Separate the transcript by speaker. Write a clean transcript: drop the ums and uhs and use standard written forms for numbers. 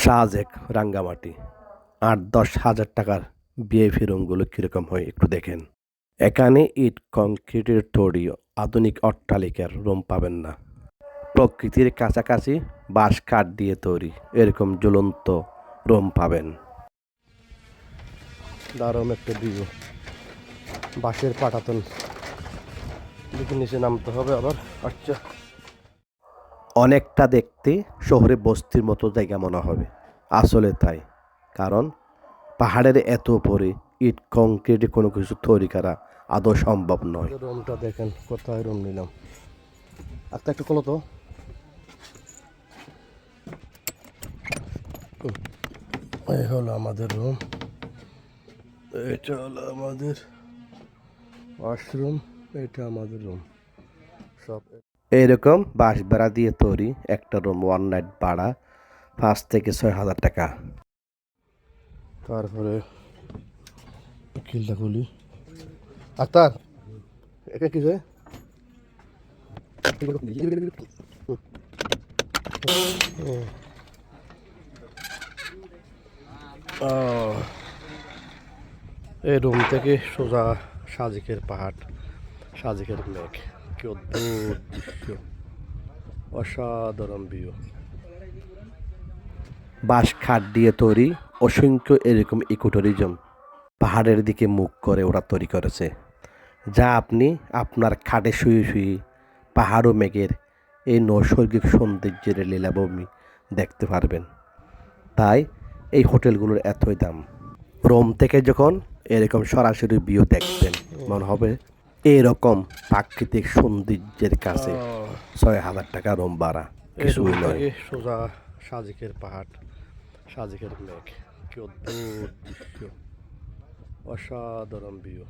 Speaker 1: সাজেক রাঙ্গামাটি ৮-১০ হাজার টাকার ভিআইপি রুমগুলো কীরকম হয় একটু দেখেন। এখানে ইট কংক্রিটের তৈরি আধুনিক অট্টালিকার রুম পাবেন না। প্রকৃতির কাছাকাছি বাঁশ কাঠ দিয়ে তৈরি এরকম ঝুলন্ত রুম পাবেন। দারুণ একটা ভিউ, বাঁশের পাটাতন দিকে নিচে নামতে হবে আবার। আচ্ছা, অনেকটা দেখতে শহরে বস্তির মতো জায়গা মনে হবে, আসলে তাই। কারণ পাহাড়ের এত উপরে ইট কংক্রিটে কোনো কিছু তৈরি করা আদৌ সম্ভব নয়। রুমটা দেখেন, কোথায় রুম নিলাম। আচ্ছা একটা কলো তো। এই হলো আমাদের রুম, এটা হলো আমাদের ওয়াশরুম, এটা আমাদের রুম। সব এইরকম বাঁশ বেড়া দিয়ে তৈরি একটা রুম, ওয়ান নাইট ভাড়া ৫ থেকে ৬ হাজার টাকা। তারপরে কিলটা খুলি। আক্তার, এটা কি যায়? এই রুম থেকে সোজা সাজেকের পাহাড়, সাজেকের মেঘ। কি অদ্ভুত দৃশ্য, অসাধারণ ভিউ। বাঁশ খাট দিয়ে তৈরি অসংখ্য এরকম ইকোট্যুরিজম পাহাড়ের দিকে মুখ করে ওরা তৈরি করেছে, যা আপনি আপনার খাটে শুয়ে শুয়ে পাহাড় ও মেঘের এই নৈসর্গিক সৌন্দর্যের লীলাভূমি দেখতে পারবেন। তাই এই হোটেলগুলোর এতই দাম। রোম থেকে যখন এরকম সরাসরি ভিউ দেখবেন, মনে হবে এরকম প্রাকৃতিক সৌন্দর্যের কাছে ৬ হাজার টাকা রুম ভাড়া কিছুই নয়। সোজা সাজেকের পাহাড়, সাজেকের মেঘ। কি অদ্ভুত দৃশ্য, অসাধারণ ভিউ।